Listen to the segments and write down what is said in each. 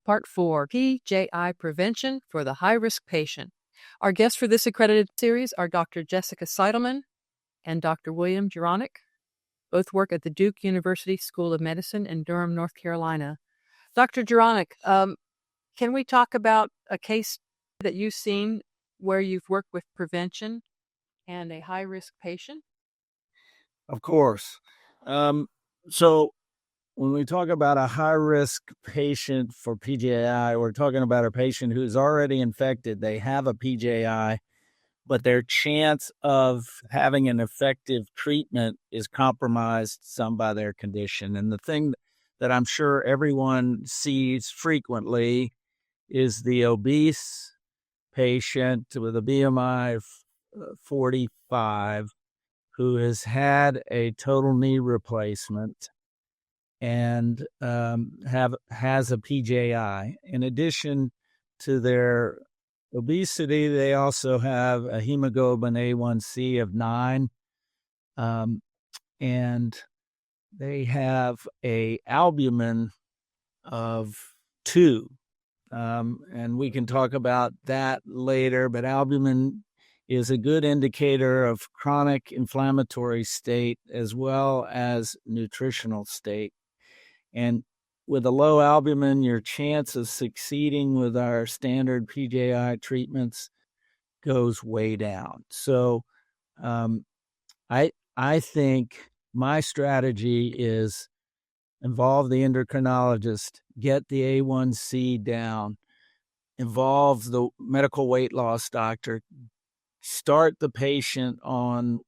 Part 4, PJI Prevention for the High-Risk Patient. Our guests for this accredited series are Dr. Jessica Seidelman and Dr. William Juronic. Both work at the Duke University School of Medicine in Durham, North Carolina. Dr. Juronic, can we talk about a case that you've seen where you've worked with prevention and a high-risk patient? Of course. So when we talk about a high-risk patient for PJI, we're talking about a patient who's already infected. They have a PJI, but their chance of having an effective treatment is compromised some by their condition. And the thing that I'm sure everyone sees frequently is the obese patient with a BMI of 45 who has had a total knee replacement and has a PJI. In addition to their obesity, they also have a hemoglobin A1C of 9, and they have a albumin of 2. And we can talk about that later, but albumin is a good indicator of chronic inflammatory state as well as nutritional state. And with a low albumin, your chance of succeeding with our standard PJI treatments goes way down. So I think my strategy is involve the endocrinologist, get the A1C down, involve the medical weight loss doctor, start the patient on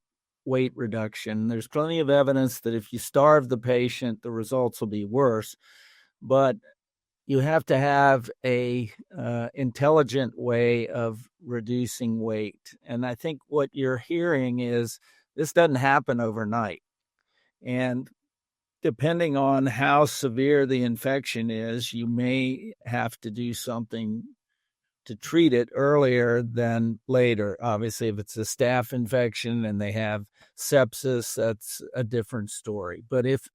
weight reduction. There's plenty of evidence that if you starve the patient, the results will be worse, but you have to have a intelligent way of reducing weight. And I think what you're hearing is this doesn't happen overnight. And depending on how severe the infection is, you may have to do something to treat it earlier than later. Obviously, if it's a staph infection and they have sepsis, that's a different story. But if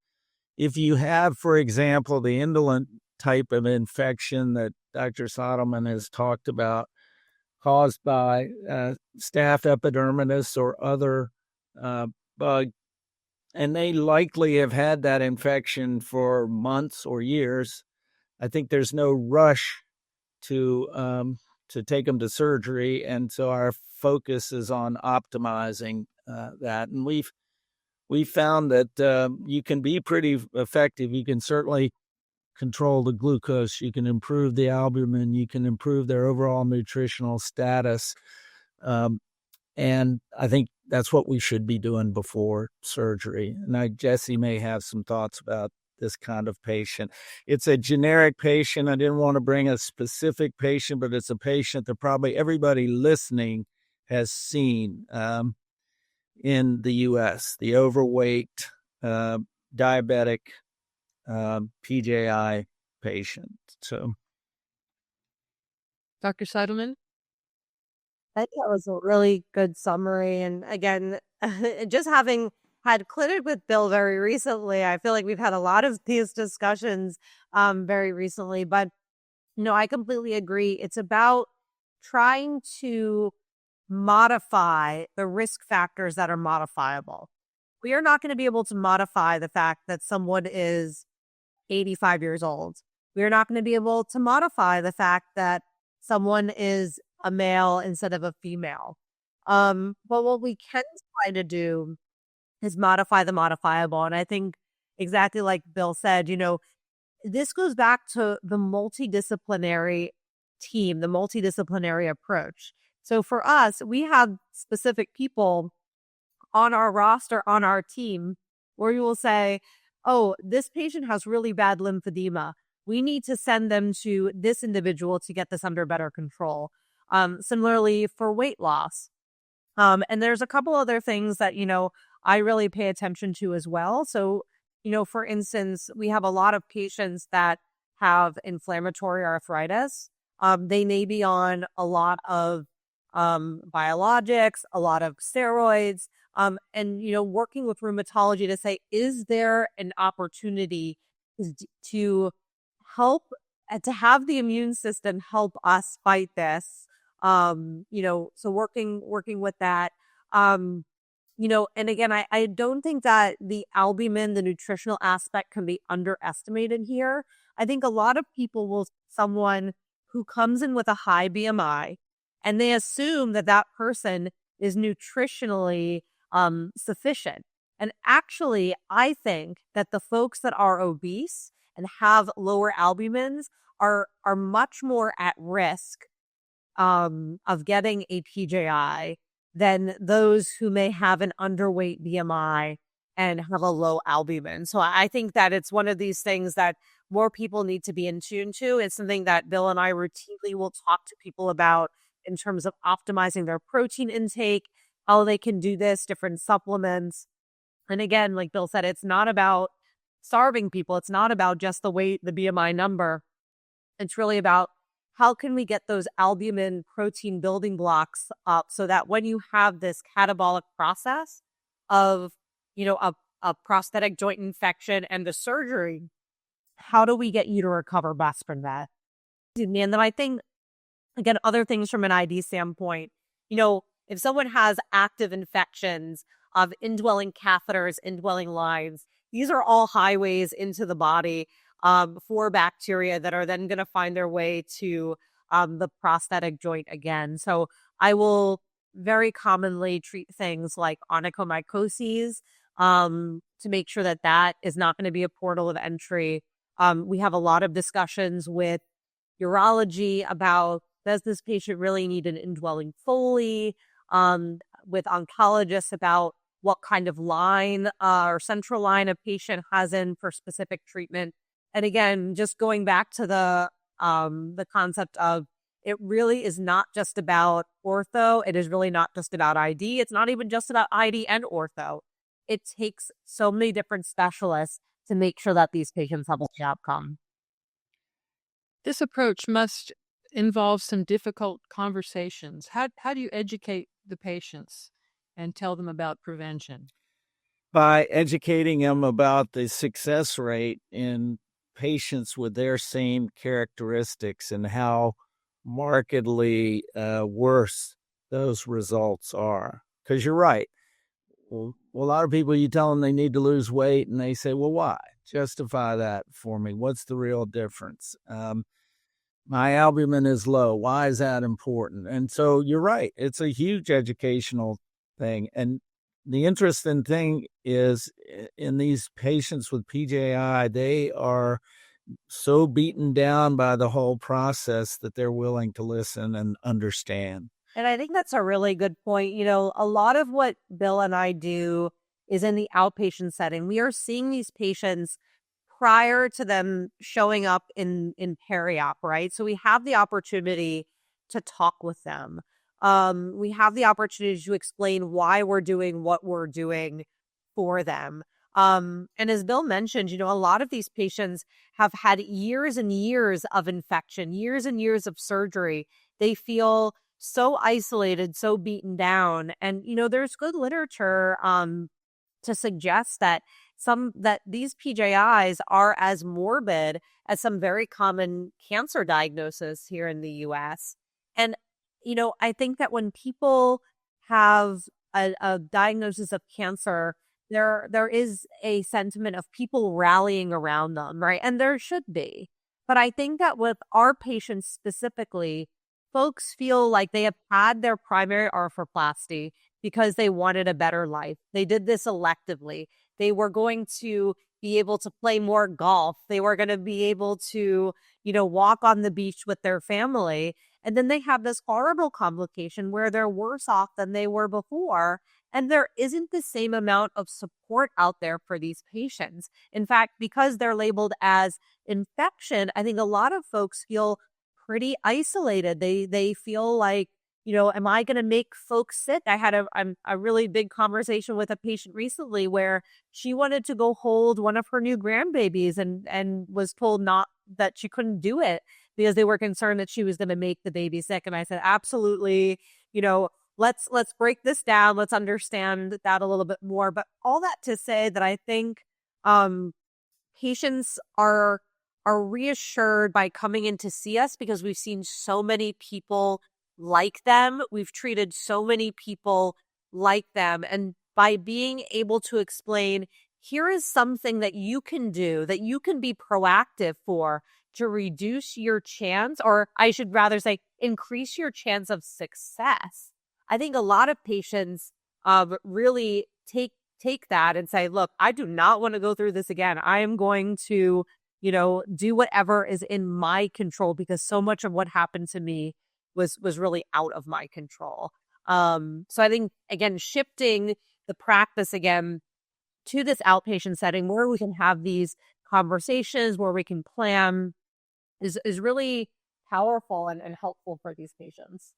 you have, for example, the indolent type of infection that Dr. Sodelman has talked about, caused by staph epidermidis or other bug, and they likely have had that infection for months or years, I think there's no rush to take them to surgery, and so our focus is on optimizing that. And we've found that you can be pretty effective. You can certainly control the glucose, you can improve the albumin, you can improve their overall nutritional status, and I think that's what we should be doing before surgery. And Jesse may have some thoughts about this kind of patient. It's a generic patient. I didn't want to bring a specific patient, but it's a patient that probably everybody listening has seen in the U.S., the overweight, diabetic PJI patient. So, Dr. Seidelman? I think that was a really good summary. And again, just having had clinic with Bill very recently, I feel like we've had a lot of these discussions very recently. But no, I completely agree. It's about trying to modify the risk factors that are modifiable. We are not going to be able to modify the fact that someone is 85 years old. We are not going to be able to modify the fact that someone is a male instead of a female. But what we can try to do is modify the modifiable. And I think exactly like Bill said, this goes back to the multidisciplinary team, the multidisciplinary approach. So for us, we have specific people on our roster, on our team, where you will say, oh, this patient has really bad lymphedema. We need to send them to this individual to get this under better control. Similarly for weight loss. And there's a couple other things that, I really pay attention to as well. So, for instance, we have a lot of patients that have inflammatory arthritis. They may be on a lot of biologics, a lot of steroids, and, working with rheumatology to say, is there an opportunity to help to have the immune system help us fight this, so working with that, and again, I don't think that the albumin, the nutritional aspect, can be underestimated here. I think a lot of people will, someone who comes in with a high BMI, and they assume that that person is nutritionally sufficient. And actually, I think that the folks that are obese and have lower albumins are much more at risk of getting a PJI than those who may have an underweight BMI and have a low albumin. So I think that it's one of these things that more people need to be in tune to. It's something that Bill and I routinely will talk to people about in terms of optimizing their protein intake, how they can do this, different supplements. And again, like Bill said, it's not about starving people. It's not about just the weight, the BMI number. It's really about how can we get those albumin protein building blocks up so that when you have this catabolic process of, a prosthetic joint infection and the surgery, how do we get you to recover best from that? And then I think, again, other things from an ID standpoint, if someone has active infections of indwelling catheters, indwelling lines, these are all highways into the body for bacteria that are then going to find their way to the prosthetic joint again. So I will very commonly treat things like onychomycosis to make sure that that is not going to be a portal of entry. We have a lot of discussions with urology about, does this patient really need an indwelling Foley? With oncologists about what kind of line or central line a patient has in for specific treatment. And again, just going back to the concept of, it really is not just about ortho. It is really not just about ID. It's not even just about ID and ortho. It takes so many different specialists to make sure that these patients have a outcome. This approach must involve some difficult conversations. How do you educate the patients and tell them about prevention? By educating them about the success rate in patients with their same characteristics and how markedly worse those results are. Because you're right. Well, a lot of people, you tell them they need to lose weight and they say, well, why? Justify that for me. What's the real difference? My albumin is low. Why is that important? And so you're right. It's a huge educational thing. And the interesting thing is, in these patients with PJI, they are so beaten down by the whole process that they're willing to listen and understand. And I think that's a really good point. A lot of what Bill and I do is in the outpatient setting. We are seeing these patients prior to them showing up in peri-op, right? So we have the opportunity to talk with them. We have the opportunity to explain why we're doing what we're doing for them. And as Bill mentioned, a lot of these patients have had years and years of infection, years and years of surgery. They feel so isolated, so beaten down. And, there's good literature to suggest that these PJIs are as morbid as some very common cancer diagnoses here in the US. And, I think that when people have a diagnosis of cancer, there is a sentiment of people rallying around them, right? And there should be. But I think that with our patients specifically, folks feel like they have had their primary arthroplasty because they wanted a better life. They did this electively. They were going to be able to play more golf. They were going to be able to, walk on the beach with their family. And then they have this horrible complication where they're worse off than they were before. And there isn't the same amount of support out there for these patients. In fact, because they're labeled as infection, I think a lot of folks feel pretty isolated. They feel like, am I going to make folks sick? I had a really big conversation with a patient recently where she wanted to go hold one of her new grandbabies and was told not that she couldn't do it because they were concerned that she was going to make the baby sick. And I said, absolutely, let's break this down. Let's understand that a little bit more. But all that to say that I think patients are are reassured by coming in to see us because we've seen so many people like them. We've treated so many people like them. And by being able to explain, here is something that you can do, that you can be proactive for to reduce your chance, or I should rather say, increase your chance of success. I think a lot of patients really take that and say, look, I do not want to go through this again. I am going to, do whatever is in my control because so much of what happened to me was really out of my control. So I think, again, shifting the practice again to this outpatient setting where we can have these conversations, where we can plan is really powerful and helpful for these patients.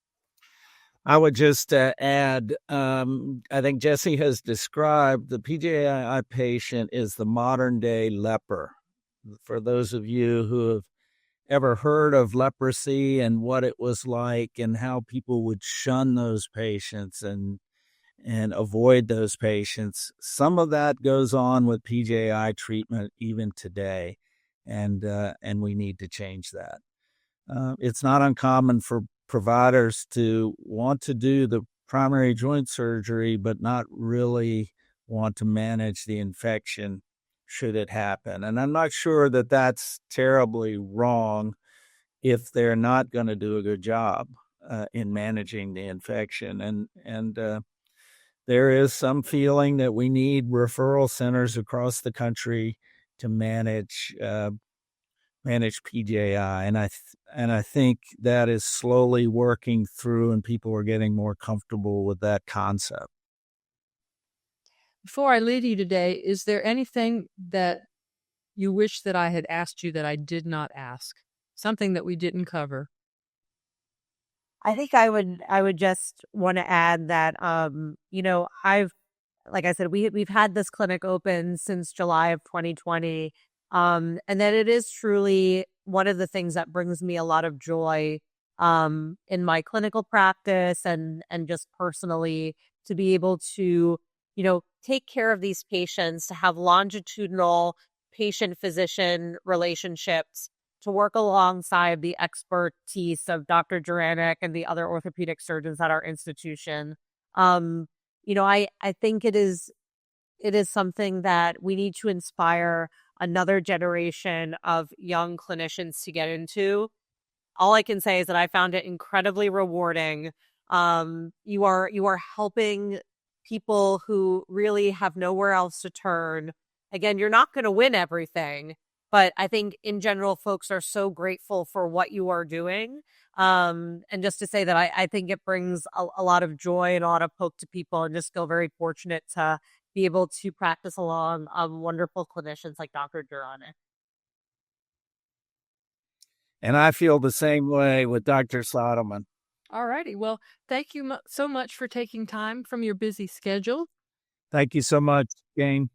I would just add, I think Jesse has described the PJI patient is the modern day leper. For those of you who have ever heard of leprosy and what it was like and how people would shun those patients and avoid those patients, some of that goes on with PJI treatment even today, and we need to change that. It's not uncommon for providers to want to do the primary joint surgery, but not really want to manage the infection should it happen. And I'm not sure that that's terribly wrong if they're not going to do a good job in managing the infection. And there is some feeling that we need referral centers across the country to manage PJI, and I think that is slowly working through, and people are getting more comfortable with that concept. Before I leave you today, is there anything that you wish that I had asked you that I did not ask? Something that we didn't cover? I think I would just want to add that like I said, we've had this clinic open since July of 2020. And that it is truly one of the things that brings me a lot of joy in my clinical practice and just personally to be able to, take care of these patients, to have longitudinal patient-physician relationships, to work alongside the expertise of Dr. Juranic and the other orthopedic surgeons at our institution. I think it is something that we need to inspire another generation of young clinicians to get into. All I can say is that I found it incredibly rewarding. You are helping people who really have nowhere else to turn. Again, you're not going to win everything, but I think in general, folks are so grateful for what you are doing. And just to say that I think it brings a lot of joy and a lot of hope to people, and just feel very fortunate to be able to practice along wonderful clinicians like Dr. Juranic. And I feel the same way with Dr. Sodelman. All righty. Well, thank you so much for taking time from your busy schedule. Thank you so much, Jane.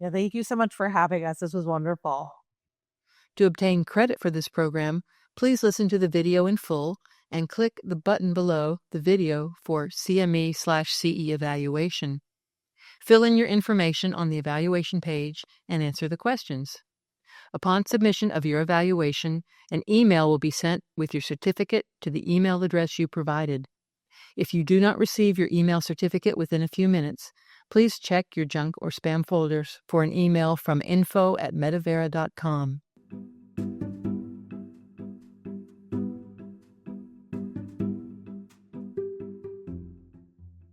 Yeah, thank you so much for having us. This was wonderful. To obtain credit for this program, please listen to the video in full and click the button below the video for CME/CE evaluation. Fill in your information on the evaluation page and answer the questions. Upon submission of your evaluation, an email will be sent with your certificate to the email address you provided. If you do not receive your email certificate within a few minutes, please check your junk or spam folders for an email from info@medavera.com.